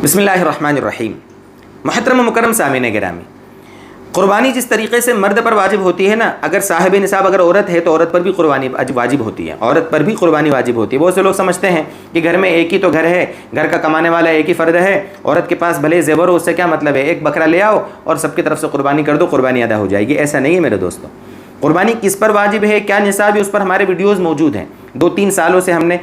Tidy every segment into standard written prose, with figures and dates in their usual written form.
बिस्मिल्लाहिर्रहमानिर्रहीम। मुहतरम मुकर्रम सामीन गिरामी, क़ुरबानी जिस तरीके से मर्द पर वाजिब होती है ना, अगर साहिब निसाब अगर औरत है तो औरत पर भी क़ुरबानी वाजिब होती है, औरत पर भी क़ुरबानी वाजिब होती है। बहुत से लोग समझते हैं कि घर में एक ही तो घर है, घर का कमाने वाला एक ही फ़र्द है, औरत के पास भले ज़ेवर हो, उससे क्या मतलब है, एक बकरा ले आओ और सबकी तरफ से क़ुरबानी कर दो, क़ुरबानी अदा हो जाएगी। ऐसा नहीं है मेरे दोस्तों। क़ुरबानी किस पर वाजिब है, क्या निसाब है, उस पर हमारे वीडियोज़ मौजूद हैं। 2-3 सालों से हमने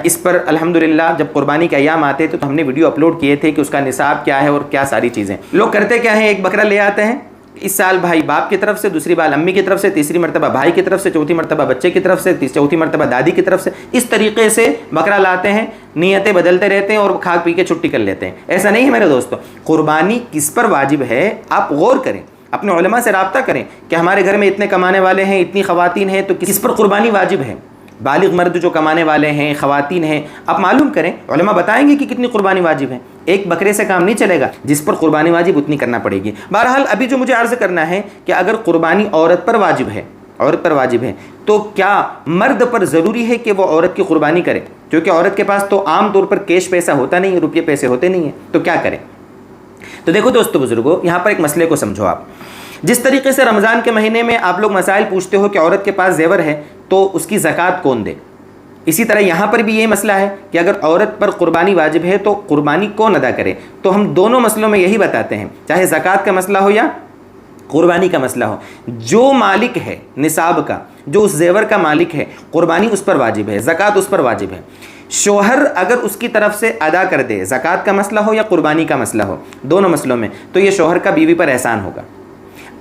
इस पर अल्हम्दुलिल्लाह जब कुर्बानी के अय्याम आते थे तो हमने वीडियो अपलोड किए थे कि उसका निसाब क्या है और क्या सारी चीज़ें। लोग करते क्या हैं, एक बकरा ले आते हैं, इस साल भाई बाप की तरफ से, दूसरी बार अम्मी की तरफ से, तीसरी मरतबा भाई की तरफ से, चौथी मरतबा बच्चे की तरफ से, चौथी मरतबा दादी की तरफ से, इस तरीके से बकरा लाते हैं, नीयतें बदलते रहते हैं और खा पी के छुट्टी कर लेते हैं। ऐसा नहीं है मेरे दोस्तों। कुर्बानी किस पर वाजिब है आप गौर करें, अपने उलमा से राब्ता करें कि हमारे घर में इतने कमाने वाले हैं, इतनी ख़वातीन हैं, तो किस पर कुर्बानी वाजिब है। बालिग मर्द जो कमाने वाले हैं, ख़वातीन हैं, आप मालूम करें, उलमा बताएंगे कि कितनी कुर्बानी वाजिब है। एक बकरे से काम नहीं चलेगा, जिस पर कुर्बानी वाजिब उतनी करना पड़ेगी। बहरहाल अभी जो मुझे अर्ज़ करना है कि अगर कुर्बानी औरत पर वाजिब है, औरत पर वाजिब है, तो क्या मर्द पर ज़रूरी है कि वो औरत की कुर्बानी करे? क्योंकि औरत के पास तो आम तौर पर कैश पैसा होता नहीं है, रुपये पैसे होते नहीं हैं, तो क्या करें? तो देखो दोस्तों बुज़ुर्गों, यहाँ पर एक मसले को समझो आप। जिस तरीके से रमज़ान के महीने में आप लोग मसाइल पूछते हो कि औरत के पास ज़ेवर है तो उसकी ज़कात कौन दे, इसी तरह यहाँ पर भी ये मसला है कि अगर औरत पर कुर्बानी वाजिब है तो कुर्बानी कौन अदा करे। तो हम दोनों मसलों में यही बताते हैं, चाहे ज़कात का मसला हो या कुर्बानी का मसला हो, जो मालिक है निसाब का, जो उस ज़ेवर का मालिक है, कुर्बानी उस पर वाजिब है, ज़कात उस पर वाजिब है। शोहर अगर उसकी तरफ से अदा कर दे, ज़कात का मसला हो या कुर्बानी का मसला हो, दोनों मसलों में, तो ये शोहर का बीवी पर एहसान होगा।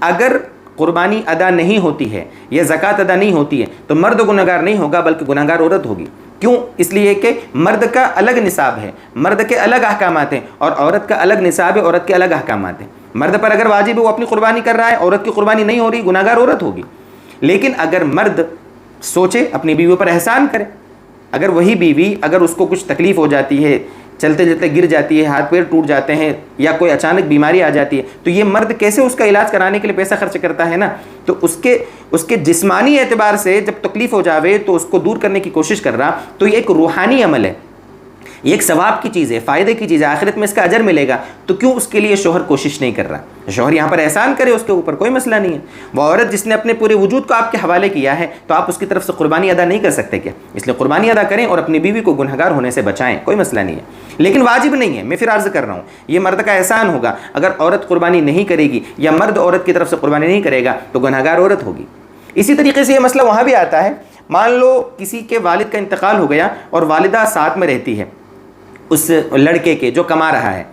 अगर कुर्बानी अदा नहीं होती है या ज़कात अदा नहीं होती है तो मर्द गुनहगार नहीं होगा बल्कि गुनहगार औरत होगी। क्यों? इसलिए कि मर्द का अलग निसाब है, मर्द के अलग अहकामात हैं, और औरत का अलग निसाब है, औरत के अलग अहकामात हैं। मर्द पर अगर वाजिब है वो अपनी कुर्बानी कर रहा है, औरत की कुर्बानी नहीं हो रही, गुनहगार औरत होगी। लेकिन अगर मर्द सोचे अपनी बीवी पर एहसान करे, अगर वही बीवी अगर उसको कुछ तकलीफ़ हो जाती है, चलते चलते गिर जाती है, हाथ पैर टूट जाते हैं, या कोई अचानक बीमारी आ जाती है, तो ये मर्द कैसे उसका इलाज कराने के लिए पैसा खर्च करता है ना, तो उसके जिस्मानी एतबार से जब तकलीफ़ हो जावे तो उसको दूर करने की कोशिश कर रहा, तो ये एक रूहानी अमल है, ये एक सवाब की चीज़ है, फ़ायदे की चीज़ है, आखिरत में इसका अजर मिलेगा। तो क्यों उसके लिए शोहर कोशिश नहीं कर रहा? शोहर यहाँ पर एहसान करे, उसके ऊपर कोई मसला नहीं है। वह औरत जिसने अपने पूरे वजूद को आपके हवाले किया है, तो आप उसकी तरफ से कुर्बानी अदा नहीं कर सकते क्या? इसलिए कुर्बानी अदा करें और अपनी बीवी को गुनहगार होने से बचाएं, कोई मसला नहीं है। लेकिन वाजिब नहीं है, मैं फिर अर्ज़ कर रहा हूँ, ये मर्द का एहसान होगा। अगर औरत कुर्बानी नहीं करेगी या मर्द औरत की तरफ से कुर्बानी नहीं करेगा तो गुनहगार औरत होगी। इसी तरीके से ये मसला वहाँ भी आता है, मान लो किसी के वालिद का इंतकाल हो गया और वालिदा साथ में रहती है उस लड़के के जो कमा रहा है,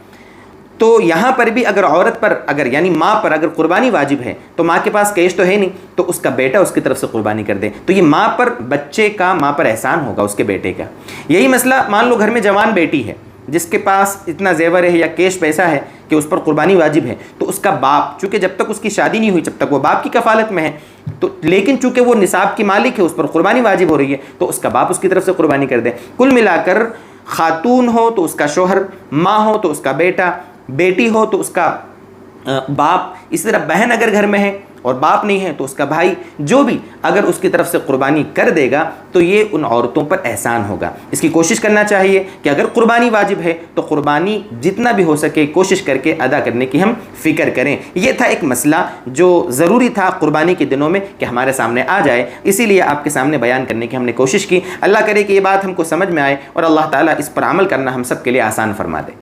तो यहाँ पर भी अगर औरत पर अगर यानी माँ पर अगर कुर्बानी वाजिब है तो माँ के पास कैश तो है नहीं, तो उसका बेटा उसकी तरफ से कुर्बानी कर दे, तो ये माँ पर बच्चे का माँ पर एहसान होगा उसके बेटे का। यही मसला, मान लो घर में जवान बेटी है जिसके पास इतना जेवर है या कैश पैसा है कि उस पर कुर्बानी वाजिब है, तो उसका बाप, चूँकि जब तक उसकी शादी नहीं हुई जब तक वो बाप की कफालत में है, तो लेकिन चूँकि वो निसाब की मालिक है, उस पर कुर्बानी वाजिब हो रही है, तो उसका बाप उसकी तरफ से कुर्बानी कर दे। कुल मिलाकर खातून हो तो उसका शोहर, माँ हो तो उसका बेटा, बेटी हो तो उसका बाप, इस तरह बहन अगर घर में है और बाप नहीं है तो उसका भाई, जो भी अगर उसकी तरफ से कुर्बानी कर देगा तो ये उन औरतों पर एहसान होगा। इसकी कोशिश करना चाहिए कि अगर कुर्बानी वाजिब है तो कुर्बानी जितना भी हो सके कोशिश करके अदा करने की हम फ़िक्र करें। ये था एक मसला जो ज़रूरी था कुर्बानी के दिनों में कि हमारे सामने आ जाए, इसीलिए आपके सामने बयान करने की हमने कोशिश की। अल्लाह करे कि ये बात हमको समझ में आए और अल्लाह ताला इस पर अमल करना हम सब के लिए आसान फरमा दे।